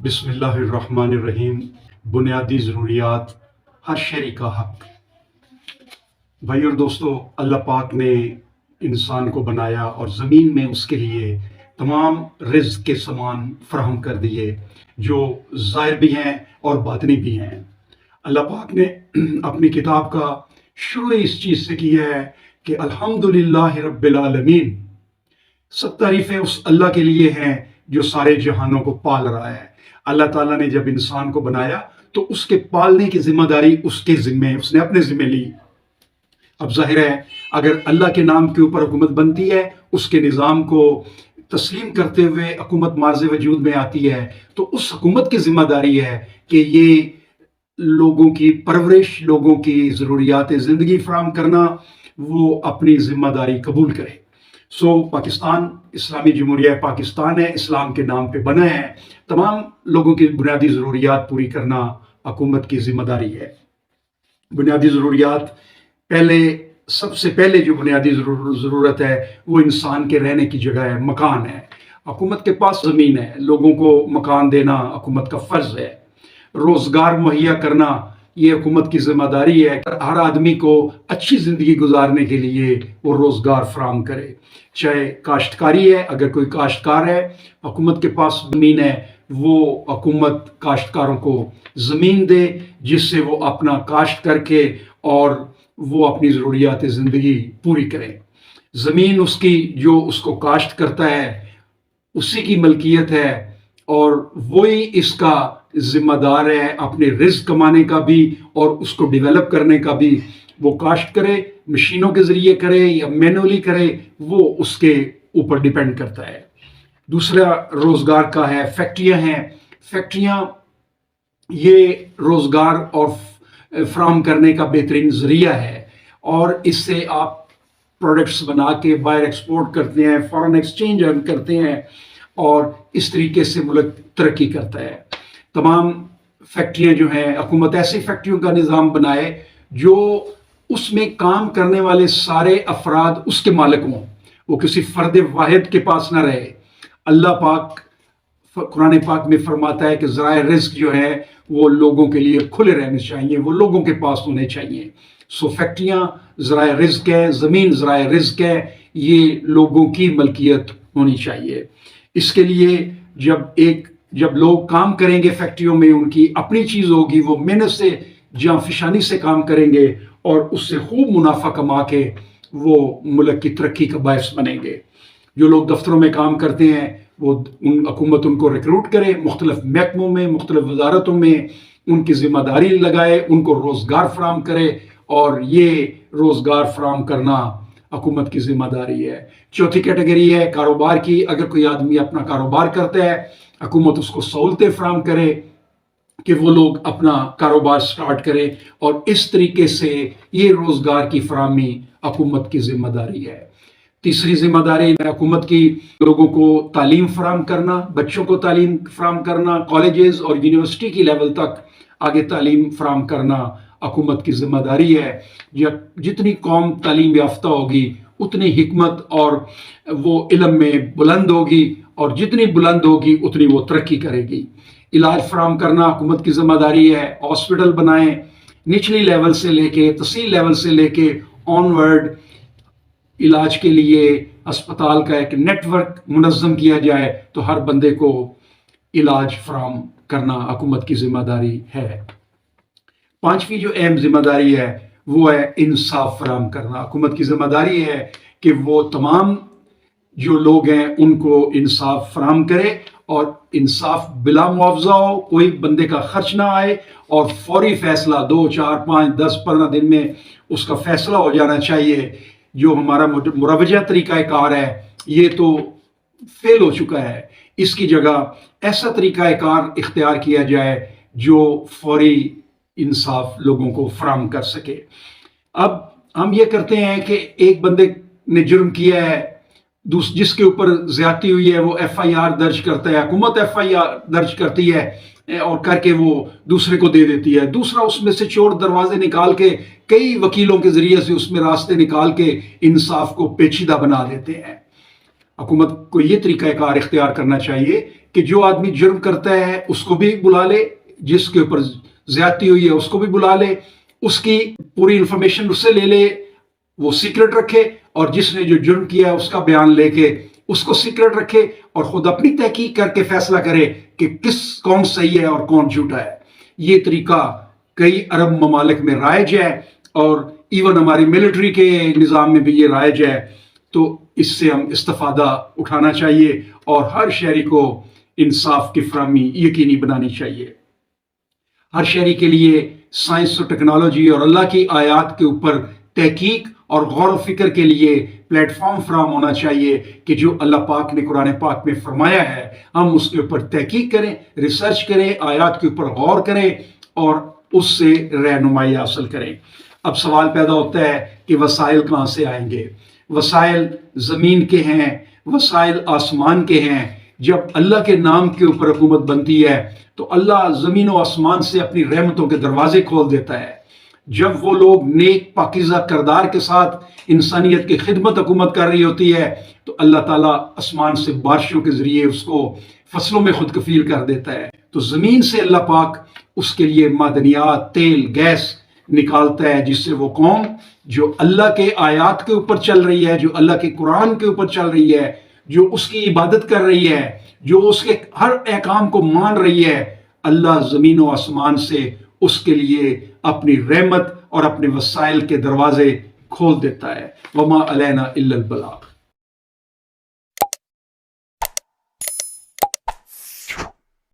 بسم اللہ الرحمن الرحیم۔ بنیادی ضروریات، ہر شہری کا حق۔ بھائی اور دوستو، اللہ پاک نے انسان کو بنایا اور زمین میں اس کے لیے تمام رزق کے سامان فراہم کر دیے، جو ظاہر بھی ہیں اور باطنی بھی ہیں۔ اللہ پاک نے اپنی کتاب کا شروع اس چیز سے کیا ہے کہ الحمدللہ رب العالمین، سب تعریفیں اس اللہ کے لیے ہیں جو سارے جہانوں کو پال رہا ہے۔ اللہ تعالیٰ نے جب انسان کو بنایا تو اس کے پالنے کی ذمہ داری اس نے اپنے ذمہ لی۔ اب ظاہر ہے اگر اللہ کے نام کے اوپر حکومت بنتی ہے، اس کے نظام کو تسلیم کرتے ہوئے حکومت مارز وجود میں آتی ہے، تو اس حکومت کی ذمہ داری ہے کہ یہ لوگوں کی پرورش، لوگوں کی ضروریات زندگی فراہم کرنا، وہ اپنی ذمہ داری قبول کرے۔ پاکستان اسلامی جمہوریہ پاکستان ہے، اسلام کے نام پہ بنا ہے۔ تمام لوگوں کی بنیادی ضروریات پوری کرنا حکومت کی ذمہ داری ہے۔ بنیادی ضروریات، سب سے پہلے جو بنیادی ضرورت ہے وہ انسان کے رہنے کی جگہ ہے، مکان ہے۔ حکومت کے پاس زمین ہے، لوگوں کو مکان دینا حکومت کا فرض ہے۔ روزگار مہیا کرنا یہ حکومت کی ذمہ داری ہے، ہر آدمی کو اچھی زندگی گزارنے کے لیے وہ روزگار فراہم کرے۔ چاہے کاشتکاری ہے، اگر کوئی کاشتکار ہے، حکومت کے پاس زمین ہے، وہ حکومت کاشتکاروں کو زمین دے جس سے وہ اپنا کاشت کر کے اور وہ اپنی ضروریات زندگی پوری کرے۔ زمین اس کی، جو اس کو کاشت کرتا ہے، اسی کی ملکیت ہے اور وہی اس کا ذمہ دار ہے اپنے رزق کمانے کا بھی اور اس کو ڈیولپ کرنے کا بھی۔ وہ کاشت کرے، مشینوں کے ذریعے کرے یا مینولی کرے، وہ اس کے اوپر ڈیپینڈ کرتا ہے۔ دوسرا روزگار کا ہے، فیکٹریاں ہیں۔ فیکٹریاں یہ روزگار اور فراہم کرنے کا بہترین ذریعہ ہے، اور اس سے آپ پروڈکٹس بنا کے باہر ایکسپورٹ کرتے ہیں، فارن ایکسچینج ارن کرتے ہیں، اور اس طریقے سے ملک ترقی کرتا ہے۔ تمام فیکٹریاں جو ہیں، حکومت ایسی فیکٹریوں کا نظام بنائے جو اس میں کام کرنے والے سارے افراد اس کے مالک ہوں، وہ کسی فرد واحد کے پاس نہ رہے۔ اللہ پاک قرآن پاک میں فرماتا ہے کہ ذرائع رزق جو ہے وہ لوگوں کے لیے کھلے رہنے چاہیے، وہ لوگوں کے پاس ہونے چاہیے۔ فیکٹریاں ذرائع رزق ہے، زمین ذرائع رزق ہے، یہ لوگوں کی ملکیت ہونی چاہیے۔ اس کے لیے جب لوگ کام کریں گے فیکٹریوں میں، ان کی اپنی چیز ہوگی، وہ محنت سے جاں فشانی سے کام کریں گے اور اس سے خوب منافع کما کے وہ ملک کی ترقی کا باعث بنیں گے۔ جو لوگ دفتروں میں کام کرتے ہیں، حکومت ان کو ریکروٹ کرے، مختلف محکموں میں، مختلف وزارتوں میں ان کی ذمہ داری لگائے، ان کو روزگار فراہم کرے، اور یہ روزگار فراہم کرنا حکومت کی ذمہ داری ہے۔ چوتھی کیٹیگری ہے کاروبار کی۔ اگر کوئی آدمی اپنا کاروبار کرتا ہے، حکومت اس کو سہولتیں فراہم کرے کہ وہ لوگ اپنا کاروبار سٹارٹ کرے، اور اس طریقے سے یہ روزگار کی فراہمی حکومت کی ذمہ داری ہے۔ تیسری ذمہ داری حکومت کی لوگوں کو تعلیم فراہم کرنا، بچوں کو تعلیم فراہم کرنا، کالجز اور یونیورسٹی کی لیول تک آگے تعلیم فراہم کرنا حکومت کی ذمہ داری ہے۔ جتنی قوم تعلیم یافتہ ہوگی اتنی حکمت اور وہ علم میں بلند ہوگی، اور جتنی بلند ہوگی اتنی وہ ترقی کرے گی۔ علاج فراہم کرنا حکومت کی ذمہ داری ہے۔ ہاسپٹل بنائیں، نچلی لیول سے لے کے تحصیل لیول سے لے کے آن ورڈ علاج کے لیے اسپتال کا ایک نیٹ ورک منظم کیا جائے تو ہر بندے کو علاج فراہم کرنا حکومت کی ذمہ داری ہے۔ پانچویں جو اہم ذمہ داری ہے وہ ہے انصاف فراہم کرنا۔ حکومت کی ذمہ داری ہے کہ وہ تمام جو لوگ ہیں ان کو انصاف فراہم کرے، اور انصاف بلا معاوضہ ہو، کوئی بندے کا خرچ نہ آئے، اور فوری فیصلہ 2، 4، 5، 10، 15 دن میں اس کا فیصلہ ہو جانا چاہیے۔ جو ہمارا مروجہ طریقہ کار ہے یہ تو فیل ہو چکا ہے، اس کی جگہ ایسا طریقہ کار اختیار کیا جائے جو فوری انصاف لوگوں کو فراہم کر سکے۔ اب ہم یہ کرتے ہیں کہ ایک بندے نے جرم کیا ہے، جس کے اوپر زیادتی ہوئی ہے، وہ ایف آئی آر درج کرتا ہے، حکومت ایف آئی آر درج کرتی ہے اور کر کے وہ دوسرے کو دے دیتی ہے۔ دوسرا اس میں سے چور دروازے نکال کے کئی وکیلوں کے ذریعے سے اس میں راستے نکال کے انصاف کو پیچیدہ بنا دیتے ہیں۔ حکومت کو یہ طریقہ کار اختیار کرنا چاہیے کہ جو آدمی جرم کرتا ہے اس کو بھی بلا لے، جس کے اوپر زیادتی ہوئی ہے اس کو بھی بلا لے، اس کی پوری انفارمیشن اس سے لے لے، وہ سیکرٹ رکھے، اور جس نے جو جرم کیا ہے اس کا بیان لے کے اس کو سیکرٹ رکھے، اور خود اپنی تحقیق کر کے فیصلہ کرے کہ کون صحیح ہے اور کون جھوٹا ہے۔ یہ طریقہ کئی عرب ممالک میں رائج ہے، اور ایون ہماری ملٹری کے نظام میں بھی یہ رائج ہے۔ تو اس سے ہم استفادہ اٹھانا چاہیے اور ہر شہری کو انصاف کی فراہمی یقینی بنانی چاہیے۔ ہر شہری کے لیے سائنس اور ٹیکنالوجی اور اللہ کی آیات کے اوپر تحقیق اور غور و فکر کے لیے پلیٹ فارم فراہم ہونا چاہیے کہ جو اللہ پاک نے قرآن پاک میں فرمایا ہے ہم اس کے اوپر تحقیق کریں، ریسرچ کریں، آیات کے اوپر غور کریں اور اس سے رہنمائی حاصل کریں۔ اب سوال پیدا ہوتا ہے کہ وسائل کہاں سے آئیں گے؟ وسائل زمین کے ہیں، وسائل آسمان کے ہیں۔ جب اللہ کے نام کے اوپر حکومت بنتی ہے تو اللہ زمین و آسمان سے اپنی رحمتوں کے دروازے کھول دیتا ہے۔ جب وہ لوگ نیک پاکیزہ کردار کے ساتھ انسانیت کی خدمت حکومت کر رہی ہوتی ہے تو اللہ تعالیٰ آسمان سے بارشوں کے ذریعے اس کو فصلوں میں خود کفیل کر دیتا ہے۔ تو زمین سے اللہ پاک اس کے لیے معدنیات، تیل، گیس نکالتا ہے، جس سے وہ قوم جو اللہ کے آیات کے اوپر چل رہی ہے، جو اللہ کے قرآن کے اوپر چل رہی ہے، جو اس کی عبادت کر رہی ہے، جو اس کے ہر احکام کو مان رہی ہے، اللہ زمین و آسمان سے اس کے لیے اپنی رحمت اور اپنے وسائل کے دروازے کھول دیتا ہے۔ وما علینا الا البلاغ۔